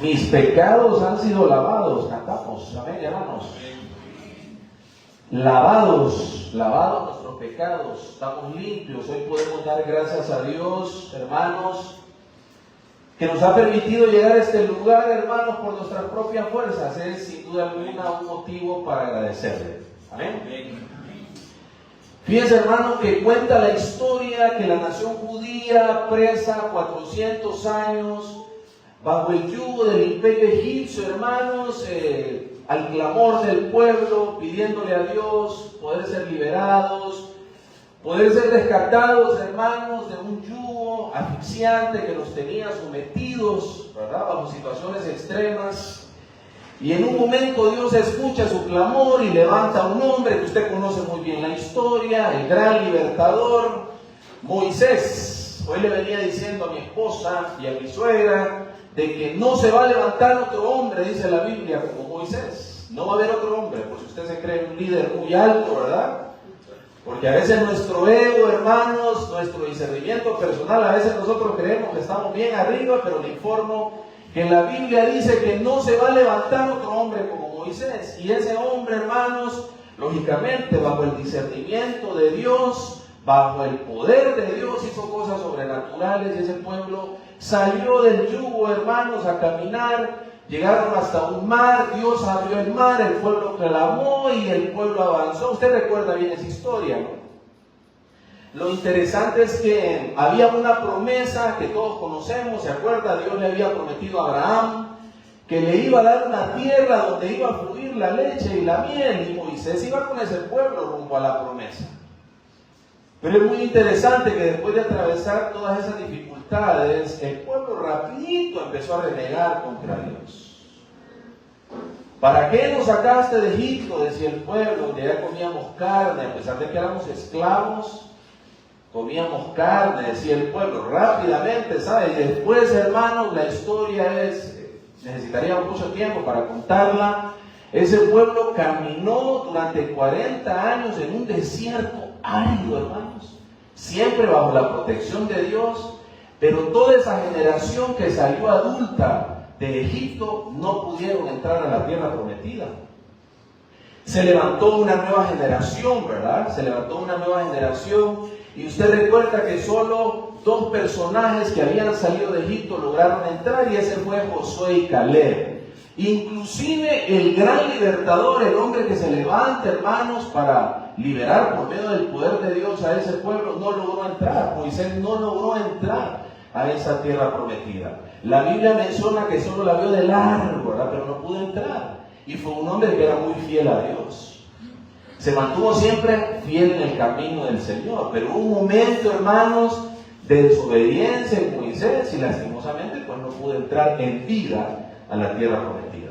Mis pecados han sido lavados. Cantamos, amén, hermanos. Lavados nuestros pecados, estamos limpios. Hoy podemos dar gracias a Dios, hermanos, que nos ha permitido llegar a este lugar, hermanos, por nuestras propias fuerzas. Es sin duda alguna un motivo para agradecerle. Amén. Fíjense, hermanos, que cuenta la historia que la nación judía, presa 400 años bajo el yugo del imperio egipcio, hermanos, al clamor del pueblo, pidiéndole a Dios poder ser liberados, poder ser rescatados, hermanos, de un yugo asfixiante que los tenía sometidos, ¿verdad?, bajo situaciones extremas. Y en un momento Dios escucha su clamor y levanta a un hombre que usted conoce muy bien la historia, el gran libertador, Moisés. Hoy le venía diciendo a mi esposa y a mi suegra de que no se va a levantar otro hombre, dice la Biblia, como Moisés. No va a haber otro hombre, por si usted se cree un líder muy alto, ¿verdad? Porque a veces nuestro ego, hermanos, nuestro discernimiento personal, a veces nosotros creemos que estamos bien arriba, pero le informo que la Biblia dice que no se va a levantar otro hombre como Moisés. Y ese hombre, hermanos, lógicamente, bajo el discernimiento de Dios, bajo el poder de Dios, hizo cosas sobrenaturales y ese pueblo salió del yugo, hermanos, a caminar. Llegaron hasta un mar, Dios abrió el mar, el pueblo clamó y el pueblo avanzó. Usted recuerda bien esa historia, ¿no? Lo interesante es que había una promesa que todos conocemos, ¿se acuerda? Dios le había prometido a Abraham que le iba a dar una tierra donde iba a fluir la leche y la miel, y Moisés iba con ese pueblo rumbo a la promesa. Pero es muy interesante que después de atravesar todas esas dificultades, el pueblo rapidito empezó a renegar contra Dios. ¿Para qué nos sacaste de Egipto?, decía el pueblo, donde ya comíamos carne, a pesar de que éramos esclavos. Comíamos carne, decía el pueblo, rápidamente, ¿sabe? Y después, hermanos, la historia necesitaría mucho tiempo para contarla. Ese pueblo caminó durante 40 años en un desierto árido, hermanos, siempre bajo la protección de Dios, pero toda esa generación que salió adulta de Egipto no pudieron entrar a la tierra prometida. Se levantó una nueva generación, ¿verdad? Se levantó una nueva generación. Y usted recuerda que solo 2 personajes que habían salido de Egipto lograron entrar, y ese fue Josué y Caleb. Inclusive el gran libertador, el hombre que se levanta, hermanos, para liberar por medio del poder de Dios a ese pueblo, no logró entrar. Moisés no logró entrar a esa tierra prometida. La Biblia menciona que solo la vio de largo, ¿verdad?, pero no pudo entrar. Y fue un hombre que era muy fiel a Dios. Se mantuvo siempre fiel en el camino del Señor, pero hubo un momento, hermanos, de desobediencia en Moisés y lastimosamente pues no pudo entrar en vida a la tierra prometida.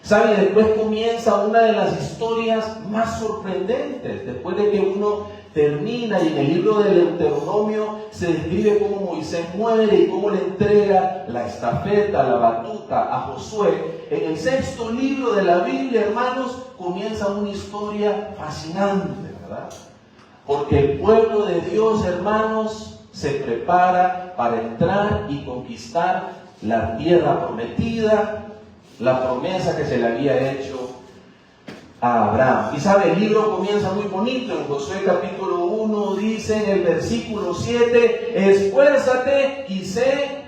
¿Sabe? Después comienza una de las historias más sorprendentes. Después de que uno termina, y en el libro del Deuteronomio se describe cómo Moisés muere y cómo le entrega la estafeta, la batuta a Josué. En el 6º libro de la Biblia, hermanos, comienza una historia fascinante, ¿verdad? Porque el pueblo de Dios, hermanos, se prepara para entrar y conquistar la tierra prometida, la promesa que se le había hecho a Abraham. Y sabe, el libro comienza muy bonito. En Josué capítulo 1 dice en el versículo 7: esfuérzate y sé,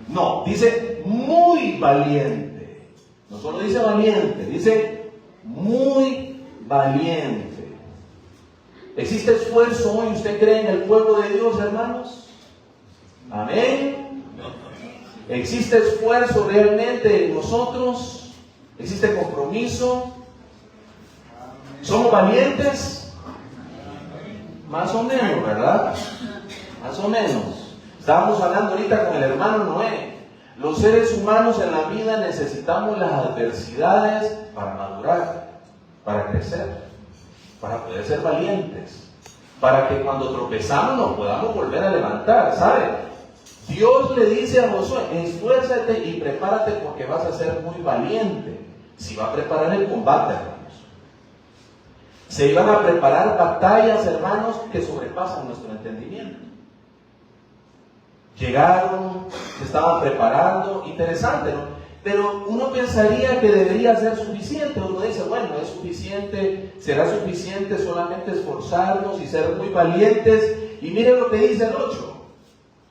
no, dice muy valiente. No solo dice valiente, dice muy valiente. ¿Existe esfuerzo hoy, usted cree, en el pueblo de Dios, hermanos? Amén. ¿Existe esfuerzo realmente en nosotros? ¿Existe compromiso? ¿Somos valientes? Más o menos, ¿verdad? Más o menos. Estábamos hablando ahorita con el hermano Noé. Los seres humanos en la vida necesitamos las adversidades para madurar, para crecer, para poder ser valientes, para que cuando tropezamos nos podamos volver a levantar, ¿sabe? Dios le dice a Josué: esfuérzate y prepárate porque vas a ser muy valiente. Si va a preparar el combate, hermanos. Se iban a preparar batallas, hermanos, que sobrepasan nuestro entendimiento. llegaron, se estaban preparando, interesante, ¿no? Pero uno pensaría que debería ser suficiente. Uno dice, bueno, es suficiente, será suficiente solamente esforzarnos y ser muy valientes. Y miren lo que dice el 8,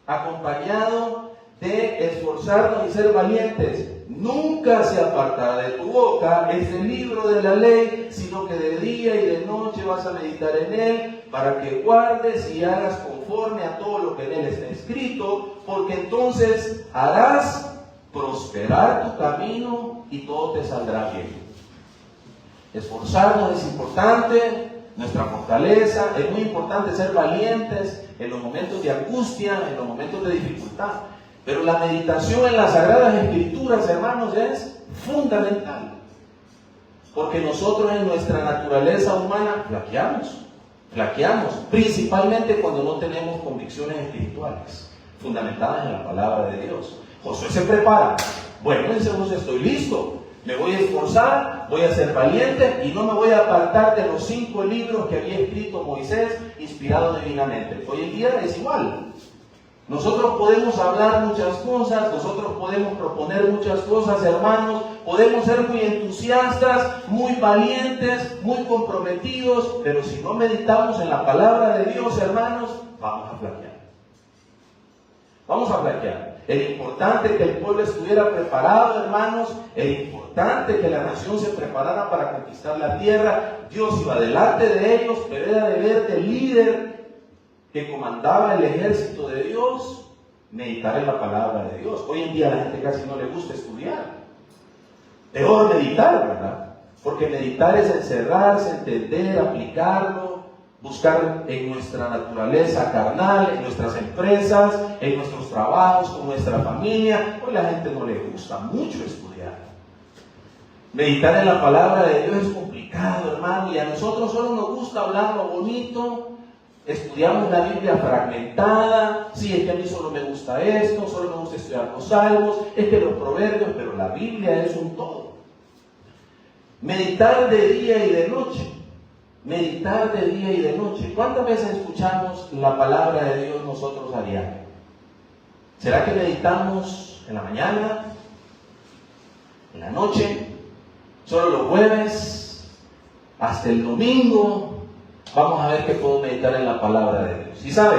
acompañado de esforzarnos y ser valientes. Nunca se apartará de tu boca este libro de la ley, sino que de día y de noche vas a meditar en él, para que guardes y hagas conforme a todo lo que en él está escrito, porque entonces harás prosperar tu camino y todo te saldrá bien. Esforzarnos es importante, nuestra fortaleza, es muy importante ser valientes en los momentos de angustia, en los momentos de dificultad. Pero la meditación en las Sagradas Escrituras, hermanos, es fundamental. Porque nosotros en nuestra naturaleza humana flaqueamos, principalmente cuando no tenemos convicciones espirituales fundamentadas en la palabra de Dios. Josué se prepara. Bueno, dice Josué, estoy listo, me voy a esforzar, voy a ser valiente y no me voy a apartar de los 5 libros que había escrito Moisés, inspirado divinamente. Hoy en día es igual. Nosotros podemos hablar muchas cosas, nosotros podemos proponer muchas cosas, hermanos, podemos ser muy entusiastas, muy valientes, muy comprometidos, pero si no meditamos en la palabra de Dios, hermanos, vamos a flaquear. Vamos a flaquear. Era importante que el pueblo estuviera preparado, hermanos, era importante que la nación se preparara para conquistar la tierra. Dios iba delante de ellos, pero era deber del líder que comandaba el ejército de Dios, meditar en la palabra de Dios. Hoy en día a la gente casi no le gusta estudiar. Peor meditar, ¿verdad? Porque meditar es encerrarse, entender, aplicarlo, buscar en nuestra naturaleza carnal, en nuestras empresas, en nuestros trabajos, con nuestra familia. Hoy a la gente no le gusta mucho estudiar. Meditar en la palabra de Dios es complicado, hermano, y a nosotros solo nos gusta hablar lo bonito. Estudiamos la Biblia fragmentada. Sí, es que a mí solo me gusta esto, solo me gusta estudiar los salmos, es que los proverbios, pero la Biblia es un todo. Meditar de día y de noche. Meditar de día y de noche. ¿Cuántas veces escuchamos la palabra de Dios nosotros a diario? ¿Será que meditamos en la mañana? ¿En la noche? ¿Solo los jueves? ¿Hasta el domingo? Vamos a ver qué puedo meditar en la palabra de Dios. Y sabe,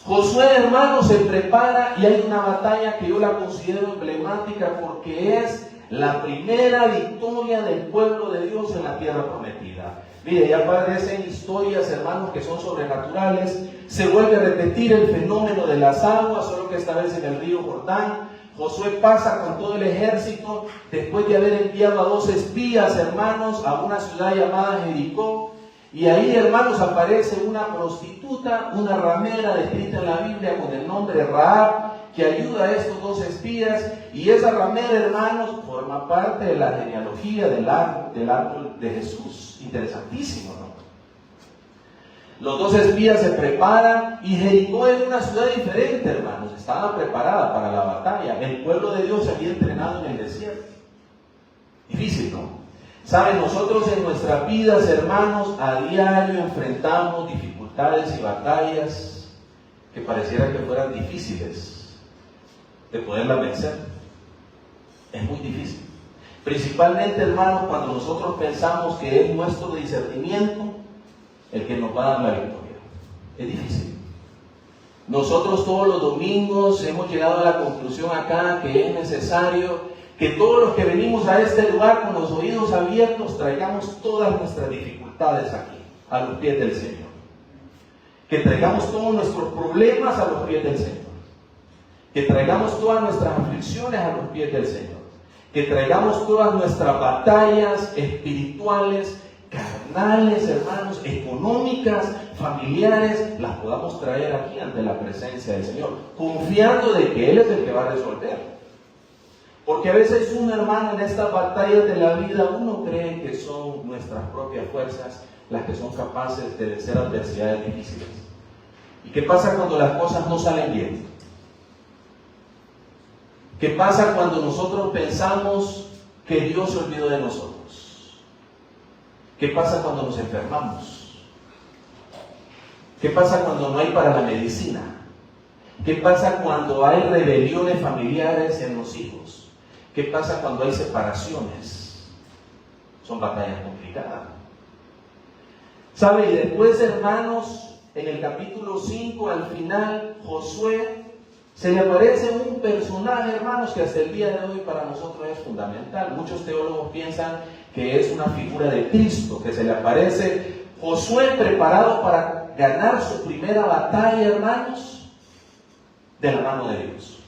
Josué, hermano, se prepara y hay una batalla que yo la considero emblemática porque es la primera victoria del pueblo de Dios en la tierra prometida. Mire, ya aparecen historias, hermanos, que son sobrenaturales. Se vuelve a repetir el fenómeno de las aguas, solo que esta vez en el río Jordán. Josué pasa con todo el ejército después de haber enviado a 2 espías, hermanos, a una ciudad llamada Jericó. Y ahí, hermanos, aparece una prostituta, una ramera descrita en la Biblia con el nombre Rahab, que ayuda a estos 2 espías. Y esa ramera, hermanos, forma parte de la genealogía del árbol de Jesús. Interesantísimo, ¿no? Los 2 espías se preparan y Jericó es una ciudad diferente, hermanos. Estaba preparada para la batalla. El pueblo de Dios se había entrenado en el desierto. Difícil, ¿no? Saben, nosotros en nuestras vidas, hermanos, a diario enfrentamos dificultades y batallas que pareciera que fueran difíciles de poderlas vencer. Es muy difícil. Principalmente, hermanos, cuando nosotros pensamos que es nuestro discernimiento el que nos va a dar la victoria. Es difícil. Nosotros todos los domingos hemos llegado a la conclusión acá que es necesario que todos los que venimos a este lugar con los oídos abiertos traigamos todas nuestras dificultades aquí, a los pies del Señor. Que traigamos todos nuestros problemas a los pies del Señor. Que traigamos todas nuestras aflicciones a los pies del Señor. Que traigamos todas nuestras batallas espirituales, carnales, hermanos, económicas, familiares, las podamos traer aquí ante la presencia del Señor, confiando de que Él es el que va a resolver. Porque a veces un hermano en estas batallas de la vida, uno cree que son nuestras propias fuerzas las que son capaces de vencer adversidades difíciles. ¿Y qué pasa cuando las cosas no salen bien? ¿Qué pasa cuando nosotros pensamos que Dios se olvidó de nosotros? ¿Qué pasa cuando nos enfermamos? ¿Qué pasa cuando no hay para la medicina? ¿Qué pasa cuando hay rebeliones familiares en los hijos? ¿Qué pasa cuando hay separaciones? Son batallas complicadas. ¿Sabe? Y después, hermanos, en el capítulo 5, al final, Josué, se le aparece un personaje, hermanos, que hasta el día de hoy para nosotros es fundamental. Muchos teólogos piensan que es una figura de Cristo, que se le aparece Josué preparado para ganar su primera batalla, hermanos, de la mano de Dios.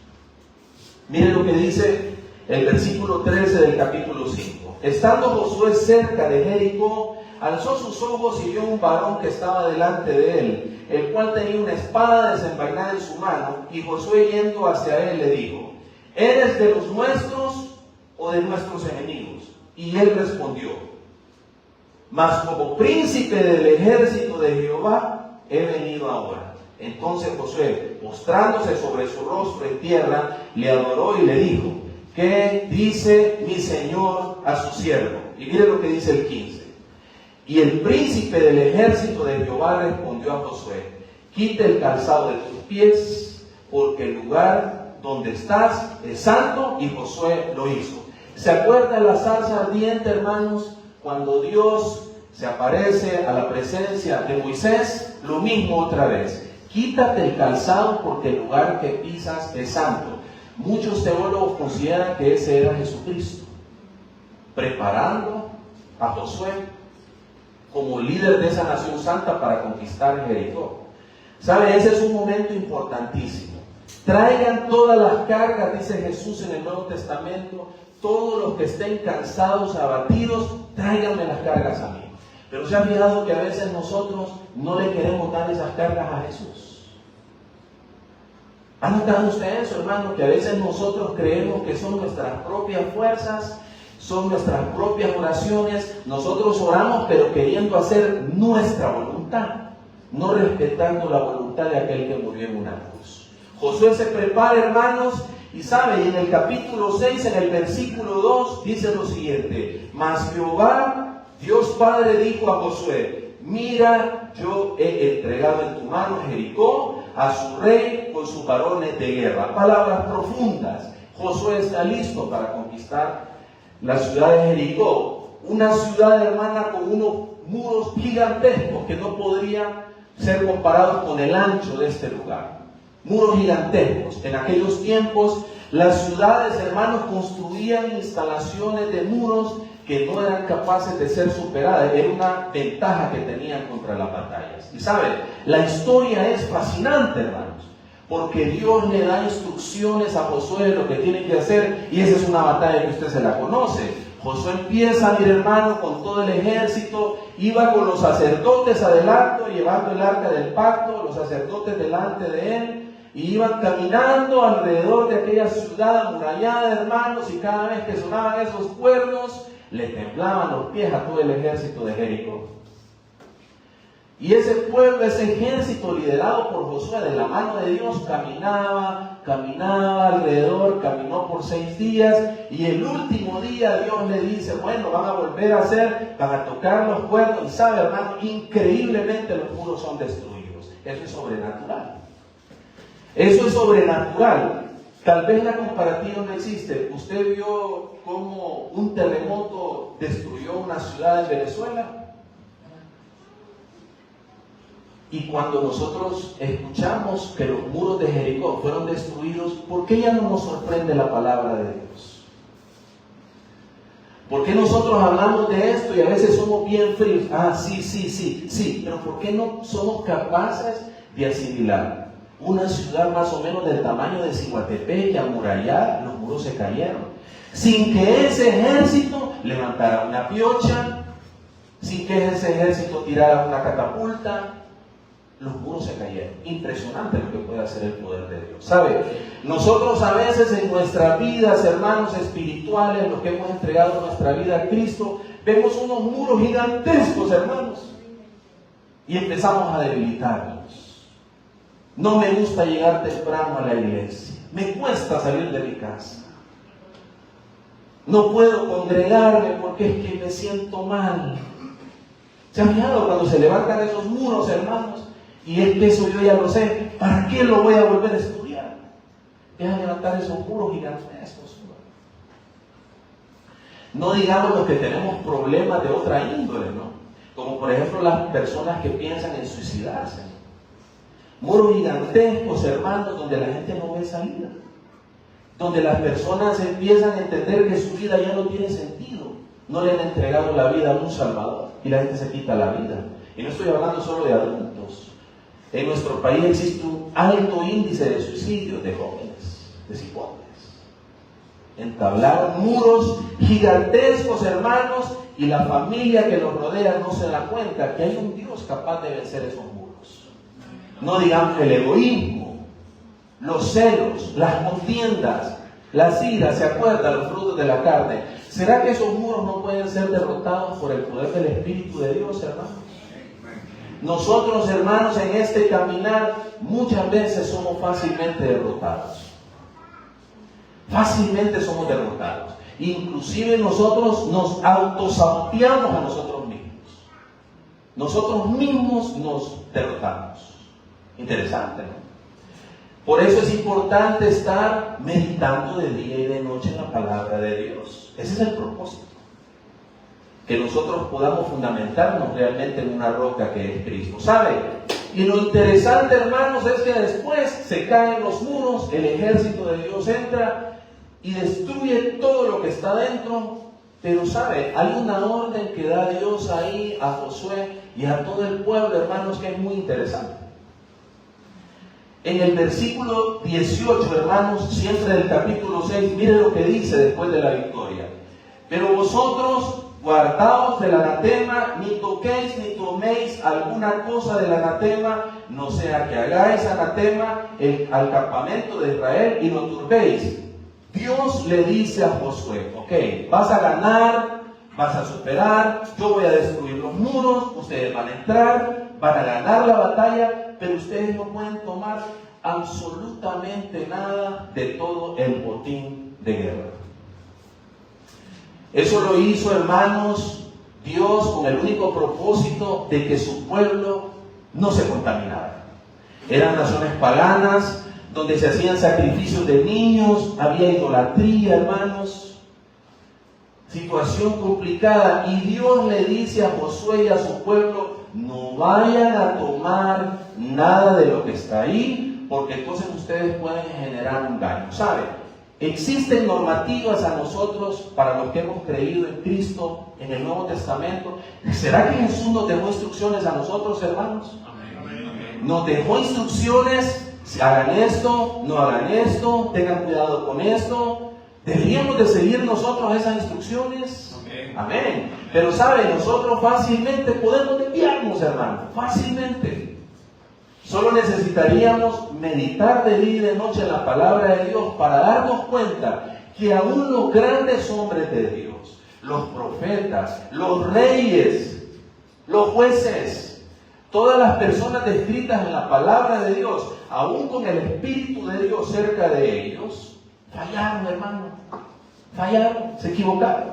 Miren lo que dice el versículo 13 del capítulo 5. Estando Josué cerca de Jericó, alzó sus ojos y vio un varón que estaba delante de él, el cual tenía una espada desenvainada en su mano, y Josué yendo hacia él le dijo: ¿eres de los nuestros o de nuestros enemigos? Y él respondió: mas como príncipe del ejército de Jehová he venido ahora. Entonces Josué, postrándose sobre su rostro en tierra, le adoró y le dijo: ¿qué dice mi señor a su siervo? Y mire lo que dice el 15. Y el príncipe del ejército de Jehová respondió a Josué: quita el calzado de tus pies, porque el lugar donde estás es santo. Y Josué lo hizo. ¿Se acuerdan la zarza ardiente, hermanos? Cuando Dios se aparece a la presencia de Moisés, lo mismo otra vez. Quítate el calzado porque el lugar que pisas es santo. Muchos teólogos consideran que ese era Jesucristo, preparando a Josué como líder de esa nación santa para conquistar Jericó. ¿Sabe? Ese es un momento importantísimo. Traigan todas las cargas, dice Jesús en el Nuevo Testamento, todos los que estén cansados, abatidos, tráiganme las cargas a mí. Pero se ha fijado que a veces nosotros no le queremos dar esas cargas a Jesús. ¿Ha notado usted eso, hermano? Que a veces nosotros creemos que son nuestras propias fuerzas, son nuestras propias oraciones. Nosotros oramos pero queriendo hacer nuestra voluntad, no respetando la voluntad de aquel que murió en una cruz. Josué se prepara, hermanos, y sabe, y en el capítulo 6, en el versículo 2, dice lo siguiente: mas Jehová, Dios Padre, dijo a Josué: mira, yo he entregado en tu mano Jericó, a su rey con sus varones de guerra. Palabras profundas. Josué está listo para conquistar la ciudad de Jericó. Una ciudad, hermana, con unos muros gigantescos que no podrían ser comparados con el ancho de este lugar. Muros gigantescos. En aquellos tiempos, las ciudades, hermanos, construían instalaciones de muros que no eran capaces de ser superadas. Era una ventaja que tenían contra las batallas. Y sabe, la historia es fascinante, hermanos, porque Dios le da instrucciones a Josué de lo que tiene que hacer, y esa es una batalla que usted se la conoce. Josué empieza, mi hermano, con todo el ejército, iba con los sacerdotes adelante, llevando el arca del pacto, los sacerdotes delante de él, y iban caminando alrededor de aquella ciudad amurallada, hermanos, y cada vez que sonaban esos cuernos, le temblaban los pies a todo el ejército de Jericó. Y ese pueblo, ese ejército liderado por Josué de la mano de Dios, caminaba alrededor, caminó por 6 días, y el último día Dios le dice: bueno, van a volver a van a tocar los cuernos, y sabe, hermano, increíblemente los muros son destruidos. Eso es sobrenatural. Eso es sobrenatural. Tal vez la comparativa no existe. ¿Usted vio cómo un terremoto destruyó una ciudad en Venezuela? Y cuando nosotros escuchamos que los muros de Jericó fueron destruidos, ¿por qué ya no nos sorprende la palabra de Dios? ¿Por qué nosotros hablamos de esto y a veces somos bien fríos? Sí, pero ¿por qué no somos capaces de asimilar? Una ciudad más o menos del tamaño de Ciguatepec, amurallada, los muros se cayeron. Sin que ese ejército levantara una piocha, sin que ese ejército tirara una catapulta, los muros se cayeron. Impresionante lo que puede hacer el poder de Dios. ¿Sabe? Nosotros a veces en nuestras vidas, hermanos espirituales, los que hemos entregado nuestra vida a Cristo, vemos unos muros gigantescos, hermanos, y empezamos a debilitarnos. No me gusta llegar temprano a la iglesia. Me cuesta salir de mi casa. No puedo congregarme porque es que me siento mal. ¿Se han fijado cuando se levantan esos muros, hermanos? Y es que eso yo ya lo sé. ¿Para qué lo voy a volver a estudiar? empiezan a levantar esos muros gigantescos. No digamos los que tenemos problemas de otra índole, ¿no? Como por ejemplo las personas que piensan en suicidarse. Muros gigantescos, hermanos, donde la gente no ve salida. Donde las personas empiezan a entender que su vida ya no tiene sentido. No le han entregado la vida a un Salvador y la gente se quita la vida. Y no estoy hablando solo de adultos. En nuestro país existe un alto índice de suicidios de jóvenes, de cipotes. Entablaron muros gigantescos, hermanos, y la familia que los rodea no se da cuenta que hay un Dios capaz de vencer esos muros. No digamos el egoísmo, los celos, las contiendas, las iras, ¿se acuerdan? Los frutos de la carne. ¿Será que esos muros no pueden ser derrotados por el poder del Espíritu de Dios, hermanos? Nosotros, hermanos, en este caminar muchas veces somos fácilmente derrotados. Fácilmente somos derrotados. Inclusive nosotros nos autosaboteamos a nosotros mismos. Nosotros mismos nos derrotamos. Interesante, ¿no? Por eso es importante estar meditando de día y de noche en la palabra de Dios. Ese es el propósito. Que nosotros podamos fundamentarnos realmente en una roca que es Cristo. ¿Sabe? Y lo interesante, hermanos, es que después se caen los muros, el ejército de Dios entra y destruye todo lo que está dentro. Pero ¿sabe? Hay una orden que da Dios ahí a Josué y a todo el pueblo, hermanos, que es muy interesante. En el versículo 18, hermanos, siempre del capítulo 6, miren lo que dice después de la victoria. Pero vosotros guardaos del anatema, ni toquéis ni toméis alguna cosa del anatema, no sea que hagáis anatema al campamento de Israel y lo turbéis. Dios le dice a Josué, ok, vas a ganar, vas a superar, yo voy a destruir los muros, ustedes van a entrar, van a ganar la batalla, pero ustedes no pueden tomar absolutamente nada de todo el botín de guerra. Eso lo hizo, hermanos, Dios con el único propósito de que su pueblo no se contaminara. Eran naciones paganas, donde se hacían sacrificios de niños, había idolatría, hermanos. Situación complicada. Y Dios le dice a Josué y a su pueblo, no vayan a tomar nada de lo que está ahí, porque entonces ustedes pueden generar un daño. ¿Sabe? Existen normativas a nosotros, para los que hemos creído en Cristo, en el Nuevo Testamento. ¿Será que Jesús nos dejó instrucciones a nosotros, hermanos? Nos dejó instrucciones, hagan esto, no hagan esto, tengan cuidado con esto. ¿Deberíamos de seguir nosotros esas instrucciones? Amén. Pero ¿sabe? Nosotros fácilmente podemos desviarnos, hermano, fácilmente. Solo necesitaríamos meditar de día y de noche en la palabra de Dios para darnos cuenta que aún los grandes hombres de Dios, los profetas, los reyes, los jueces, todas las personas descritas en la palabra de Dios, aún con el Espíritu de Dios cerca de ellos, fallaron, hermano, fallaron, se equivocaron,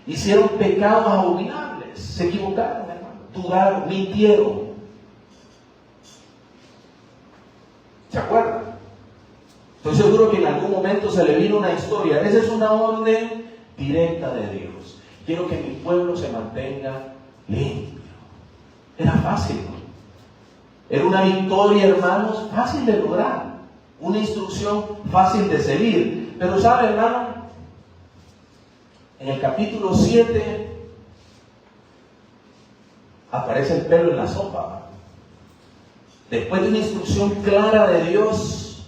hicieron pecados abominables, se equivocaron, hermano, dudaron, mintieron. ¿Se acuerdan? Estoy seguro que en algún momento se le vino una historia. Esa es una orden directa de Dios. Quiero que mi pueblo se mantenga limpio. Era fácil, ¿no? Era una victoria, hermanos, fácil de lograr. Una instrucción fácil de seguir. Pero ¿sabe, hermano? En el capítulo 7 aparece el pelo en la sopa. Después de una instrucción clara de Dios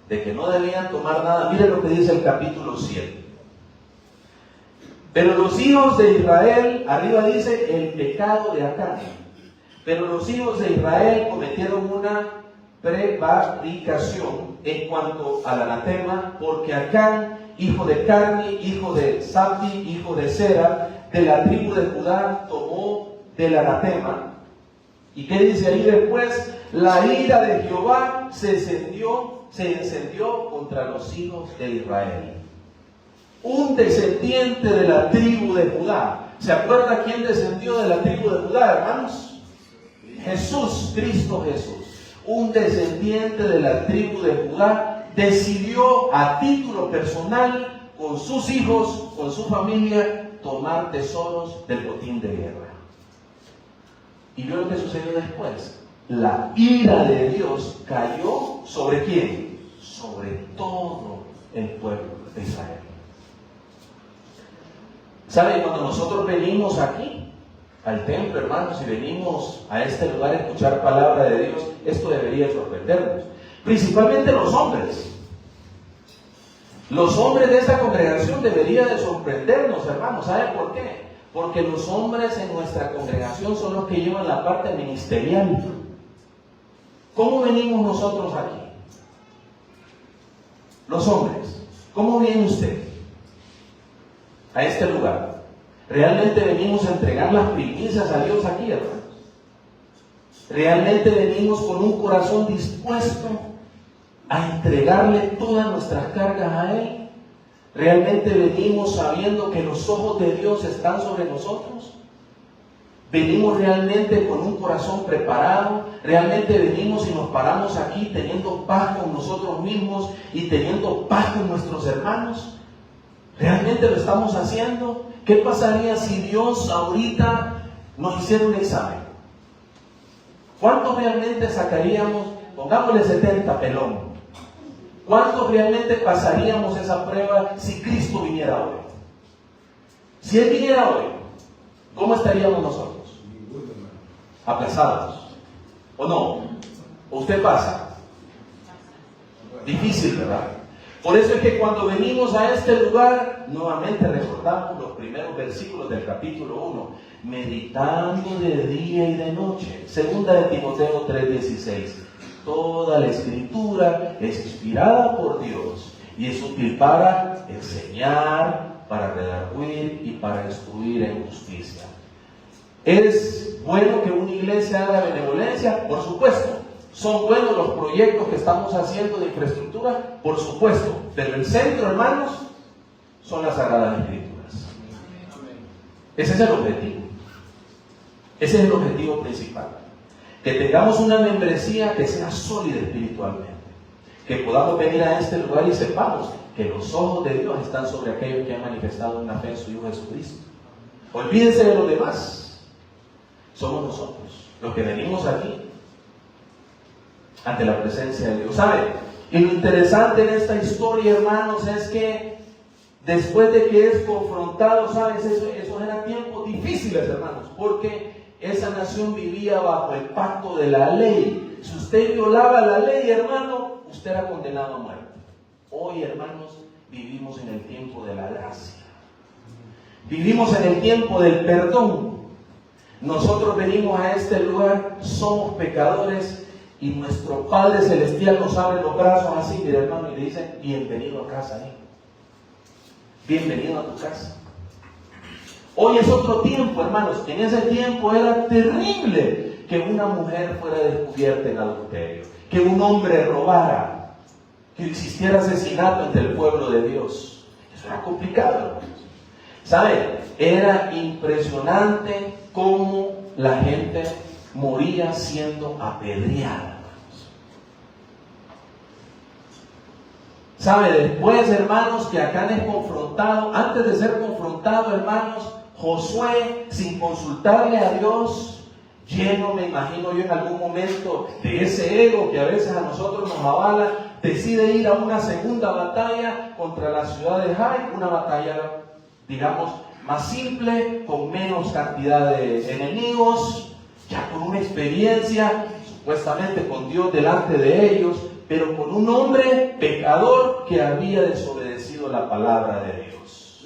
de que no debían tomar nada, mire lo que dice el capítulo 7. Pero los hijos de Israel, arriba dice el pecado de Acán. Pero los hijos de Israel cometieron una prevaricación en cuanto al anatema, porque Acán, hijo de Carmi, hijo de Sabdi, hijo de Sera, de la tribu de Judá, tomó del anatema. ¿Y qué dice ahí después? La ira de Jehová se encendió contra los hijos de Israel. Un descendiente de la tribu de Judá. ¿Se acuerda quién descendió de la tribu de Judá, hermanos? Jesús, Cristo Jesús. Un descendiente de la tribu de Judá decidió a título personal, con sus hijos, con su familia, tomar tesoros del botín de guerra. ¿Y vio lo que sucedió después? La ira de Dios cayó ¿sobre quién? Sobre todo el pueblo de Israel. ¿Saben? Cuando nosotros venimos aquí, al templo, hermanos, y venimos a este lugar a escuchar palabra de Dios, esto debería sorprendernos. Principalmente los hombres. Los hombres de esta congregación deberían de sorprendernos, hermanos. ¿Saben por qué? Porque los hombres en nuestra congregación son los que llevan la parte ministerial. ¿Cómo venimos nosotros aquí? Los hombres. ¿Cómo viene usted a este lugar? ¿Realmente venimos a entregar las primicias a Dios aquí, hermanos? ¿Realmente venimos con un corazón dispuesto a entregarle todas nuestras cargas a Él? ¿Realmente venimos sabiendo que los ojos de Dios están sobre nosotros? ¿Venimos realmente con un corazón preparado? ¿Realmente venimos y nos paramos aquí teniendo paz con nosotros mismos y teniendo paz con nuestros hermanos? ¿Realmente lo estamos haciendo? ¿Qué pasaría si Dios ahorita nos hiciera un examen? ¿Cuántos realmente sacaríamos? Pongámosle 70 pelón. ¿Cuántos realmente pasaríamos esa prueba si Cristo viniera hoy? Si Él viniera hoy, ¿cómo estaríamos nosotros? Aplazados. ¿O no? ¿O usted pasa? Difícil, ¿verdad? Por eso es que cuando venimos a este lugar, nuevamente recordamos los primeros versículos del capítulo 1, meditando de día y de noche. Segunda de Timoteo 3:16. Toda la escritura es inspirada por Dios y es útil para enseñar, para redarguir y para instruir en justicia. ¿Es bueno que una iglesia haga benevolencia? Por supuesto. ¿Son buenos los proyectos que estamos haciendo de infraestructura? Por supuesto. Pero el centro, hermanos, son las Sagradas Escrituras. Ese es el objetivo. Ese es el objetivo principal. Que tengamos una membresía que sea sólida espiritualmente. Que podamos venir a este lugar y sepamos que los ojos de Dios están sobre aquellos que han manifestado una fe en su Hijo Jesucristo. Olvídense de los demás. Somos nosotros los que venimos aquí ante la presencia de Dios. ¿Saben? Y lo interesante en esta historia, hermanos, es que después de que es confrontado, ¿sabes? Esos eran tiempos difíciles, hermanos, porque esa nación vivía bajo el pacto de la ley. Si usted violaba la ley, hermano, usted era condenado a muerte. Hoy, hermanos, vivimos en el tiempo de la gracia. Vivimos en el tiempo del perdón. Nosotros venimos a este lugar, somos pecadores y nuestro Padre Celestial nos abre los brazos así, mire, hermano, y le dice, bienvenido a casa, hijo. Bienvenido a tu casa. Hoy es otro tiempo, hermanos. En ese tiempo era terrible que una mujer fuera descubierta en adulterio, que un hombre robara, que existiera asesinato entre el pueblo de Dios. Eso era complicado. ¿Saben? Era impresionante cómo la gente moría siendo apedreada. ¿Sabe? Después, hermanos, que Acán es confrontado, antes de ser confrontado, hermanos, Josué, sin consultarle a Dios, lleno, me imagino yo en algún momento, de ese ego que a veces a nosotros nos avala, decide ir a una segunda batalla contra la ciudad de Jai, una batalla, digamos, más simple, con menos cantidad de enemigos, ya con una experiencia, supuestamente con Dios delante de ellos, pero con un hombre pecador que había desobedecido la palabra de Dios.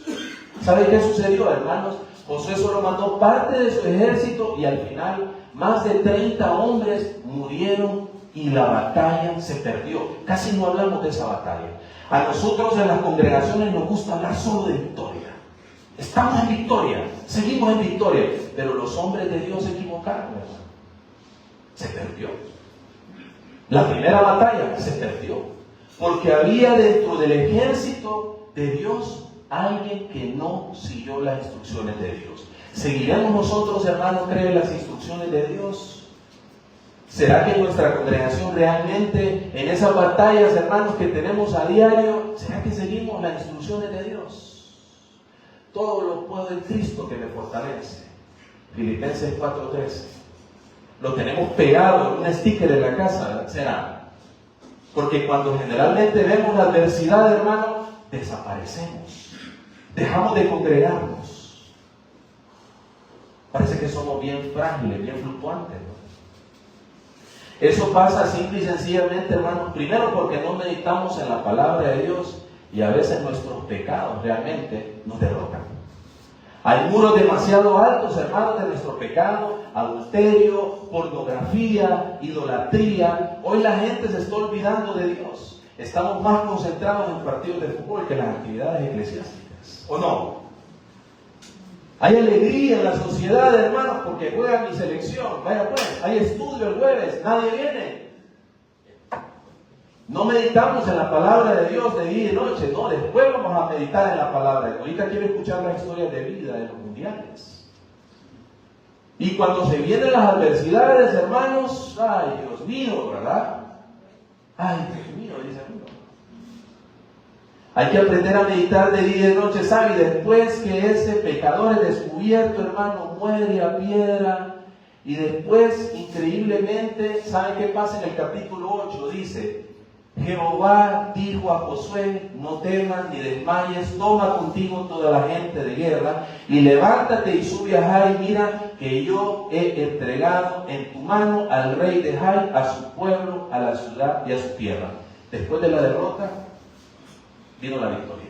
¿Sabe qué sucedió, hermanos? Josué solo mandó parte de su ejército y al final más de 30 hombres murieron y la batalla se perdió. Casi no hablamos de esa batalla. A nosotros en las congregaciones nos gusta hablar solo de victoria. Estamos en victoria, seguimos en victoria, pero los hombres de Dios se equivocaron, hermano. Se perdió. La primera batalla se perdió, porque había dentro del ejército de Dios alguien que no siguió las instrucciones de Dios. ¿Seguiremos nosotros, hermanos, creen las instrucciones de Dios? ¿Será que en nuestra congregación realmente, en esas batallas, hermanos, que tenemos a diario, será que seguimos las instrucciones de Dios? Todo lo puedo en Cristo que me fortalece. Filipenses 4:13. Lo tenemos pegado en un sticker en la casa, ¿verdad? ¿Será? Porque cuando generalmente vemos la adversidad, hermano, desaparecemos. Dejamos de congregarnos. Parece que somos bien frágiles, bien fluctuantes, ¿no? Eso pasa simple y sencillamente, hermanos, primero porque no meditamos en la palabra de Dios y a veces nuestros pecados realmente nos derrocan. Hay muros demasiado altos, hermanos, de nuestro pecado: adulterio, pornografía, idolatría. Hoy la gente se está olvidando de Dios. Estamos más concentrados en partidos de fútbol que en las actividades eclesiásticas, ¿o no? Hay alegría en la sociedad, hermanos, porque juega mi selección. Vaya pues, hay estudio el jueves, nadie viene. No meditamos en la palabra de Dios de día y noche, no, después vamos a meditar en la palabra. Ahorita quiero escuchar las historias de vida de los mundiales. Y cuando se vienen las adversidades, hermanos, ay, Dios mío, ¿verdad? Ay, Dios mío, dice uno. Hay que aprender a meditar de día y de noche, ¿sabe? Y después que ese pecador es descubierto, hermano, muere a piedra. Y después, increíblemente, ¿sabe qué pasa en el capítulo 8? Dice: Jehová dijo a Josué: no temas ni desmayes, toma contigo toda la gente de guerra y levántate y sube a Jai. Mira que yo he entregado en tu mano al rey de Jai, a su pueblo, a la ciudad y a su tierra. Después de la derrota vino la victoria.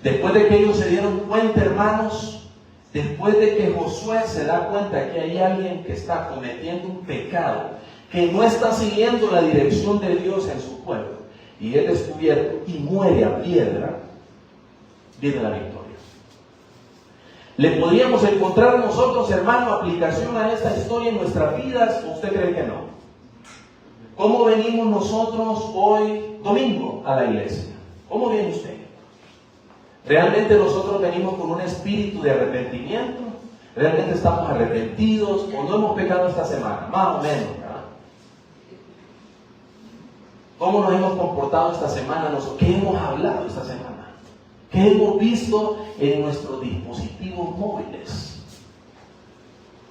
Después de que ellos se dieron cuenta, hermanos, después de que Josué se da cuenta que hay alguien que está cometiendo un pecado, que no está siguiendo la dirección de Dios en su pueblo, y es descubierto y muere a piedra, viene la victoria. ¿Le podríamos encontrar nosotros, hermano, aplicación a esta historia en nuestras vidas, o usted cree que no? ¿Cómo venimos nosotros hoy, domingo, a la iglesia? ¿Cómo viene usted? ¿Realmente nosotros venimos con un espíritu de arrepentimiento? ¿Realmente estamos arrepentidos o no hemos pecado esta semana? Más o menos, ¿verdad? ¿Cómo nos hemos comportado esta semana? ¿Qué hemos hablado esta semana? ¿Qué hemos visto en nuestros dispositivos móviles?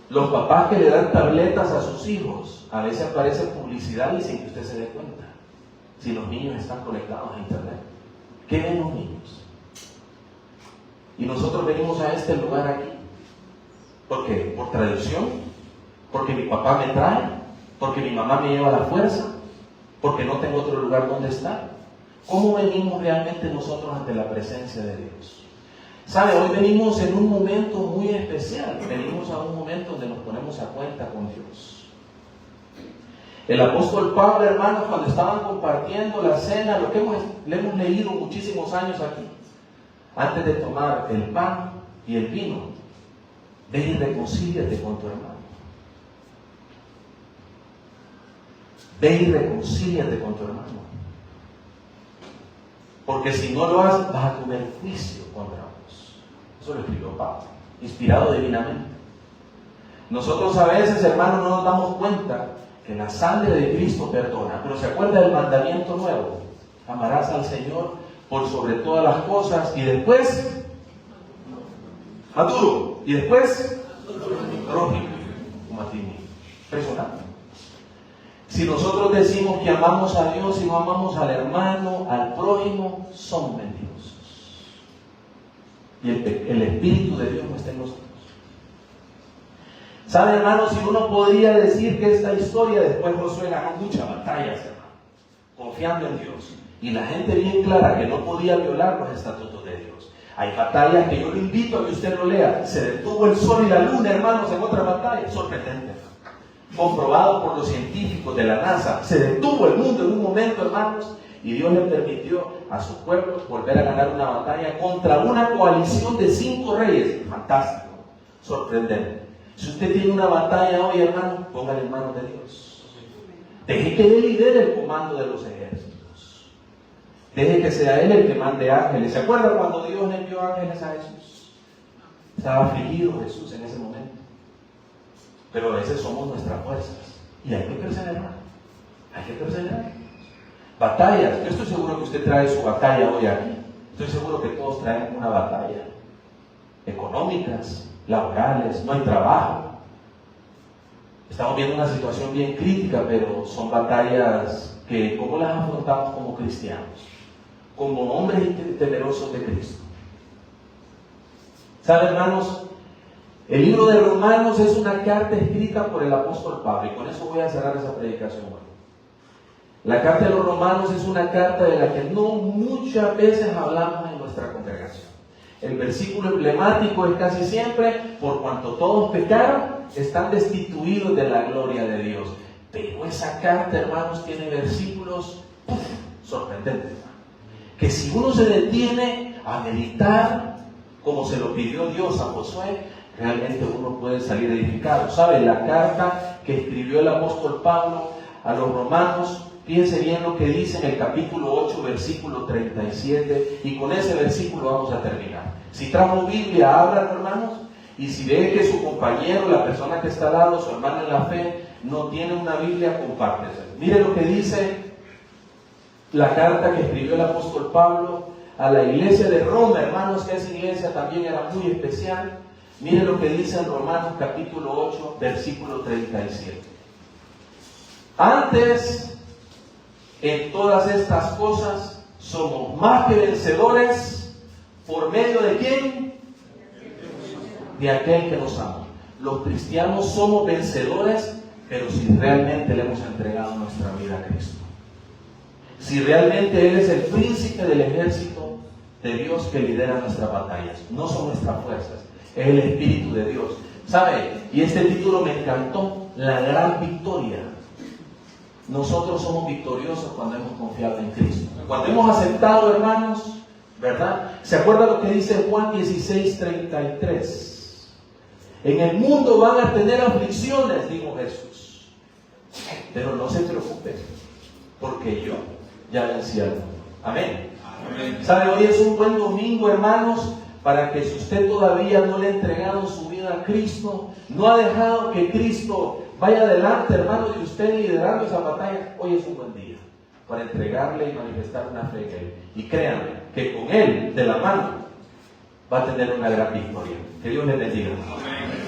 Los papás que le dan tabletas a sus hijos, a veces aparece publicidad y sin que usted se dé cuenta. Si los niños están conectados a internet, ¿qué ven los niños? Y nosotros venimos a este lugar aquí. ¿Por qué? ¿Por tradición? ¿Porque mi papá me trae? ¿Porque mi mamá me lleva a la fuerza? ¿Porque no tengo otro lugar donde estar? ¿Cómo venimos realmente nosotros ante la presencia de Dios? ¿Sabe? Hoy venimos en un momento muy especial. Venimos a un momento donde nos ponemos a cuenta con Dios. El apóstol Pablo, hermanos, cuando estaban compartiendo la cena, lo que le hemos leído muchísimos años aquí, antes de tomar el pan y el vino, ve y reconcíliate con tu hermano. Ve y reconcíliate con tu hermano. Porque si no lo haces, vas a comer juicio contra vos. Eso lo escribió Pablo, inspirado divinamente. Nosotros a veces, hermanos, no nos damos cuenta que la sangre de Cristo perdona. Pero ¿se acuerda del mandamiento nuevo? Amarás al Señor por sobre todas las cosas. Y después, maduro. Y después, prójimo, como a ti mismo. Impresionante. Si nosotros decimos que amamos a Dios y no amamos al hermano, al prójimo, somos mentirosos. Y el Espíritu de Dios no está en nosotros. ¿Sabe, hermanos? Si uno podría decir que esta historia, después Josué ganó muchas batallas, hermano, confiando en Dios. Y la gente bien clara que no podía violar los estatutos de Dios. Hay batallas que yo lo invito a que usted lo lea. Se detuvo el sol y la luna, hermanos, en otra batalla. Sorprendente. Comprobado por los científicos de la NASA. Se detuvo el mundo en un momento, hermanos, y Dios le permitió a su pueblo volver a ganar una batalla contra una coalición de 5 reyes. Fantástico, sorprendente. Si usted tiene una batalla hoy, hermano, póngale en manos de Dios. Deje que Él lidere el comando de los ejércitos. Deje que sea Él el que mande ángeles. ¿Se acuerda cuando Dios le envió ángeles a Jesús? Estaba afligido Jesús en ese momento. pero a veces somos nuestras fuerzas. Y hay que perseverar. Hay que perseverar. Batallas. Yo estoy seguro que usted trae su batalla hoy aquí. Estoy seguro que todos traen una batalla. Económicas, laborales, no hay trabajo. Estamos viendo una situación bien crítica, pero son batallas que, ¿cómo las afrontamos como cristianos? Como hombres temerosos de Cristo. ¿Saben, hermanos? El libro de Romanos es una carta escrita por el apóstol Pablo, y con eso voy a cerrar esa predicación hoy. La carta de los Romanos es una carta de la que no muchas veces hablamos en nuestra congregación. El versículo emblemático es casi siempre: por cuanto todos pecaron, están destituidos de la gloria de Dios. Pero esa carta, hermanos, tiene versículos sorprendentes, que si uno se detiene a meditar, como se lo pidió Dios a Josué, realmente uno puede salir edificado. ¿Sabe? La carta que escribió el apóstol Pablo a los romanos, fíjense bien lo que dice en el capítulo 8, versículo 37, y con ese versículo vamos a terminar. Si trajo Biblia, abran, hermanos, y si ve que su compañero, la persona que está al lado, su hermano en la fe, no tiene una Biblia, compártese. Mire lo que dice la carta que escribió el apóstol Pablo a la iglesia de Roma, hermanos, que esa iglesia también era muy especial. Mire lo que dice en Romanos capítulo 8, versículo 37. Antes, en todas estas cosas, somos más que vencedores, ¿por medio de quién? De aquel que nos ama. Los cristianos somos vencedores, pero si realmente le hemos entregado nuestra vida a Cristo. Si realmente Él es el príncipe del ejército de Dios que lidera nuestras batallas. No son nuestras fuerzas, es el Espíritu de Dios. ¿Sabe? Y este título me encantó: la gran victoria. Nosotros somos victoriosos cuando hemos confiado en Cristo. Cuando hemos aceptado, hermanos, ¿verdad? ¿Se acuerda lo que dice Juan 16:33? En el mundo van a tener aflicciones, dijo Jesús. Pero no se preocupen, porque yo ya vencí al mundo. Amén. Amén. ¿Sabe? Hoy es un buen domingo, hermanos, para que si usted todavía no le ha entregado su vida a Cristo, no ha dejado que Cristo vaya adelante, hermano, de usted liderando esa batalla, hoy es un buen día para entregarle y manifestar una fe en Él. Y créanme que con Él, de la mano, va a tener una gran victoria. Que Dios le bendiga. Amén.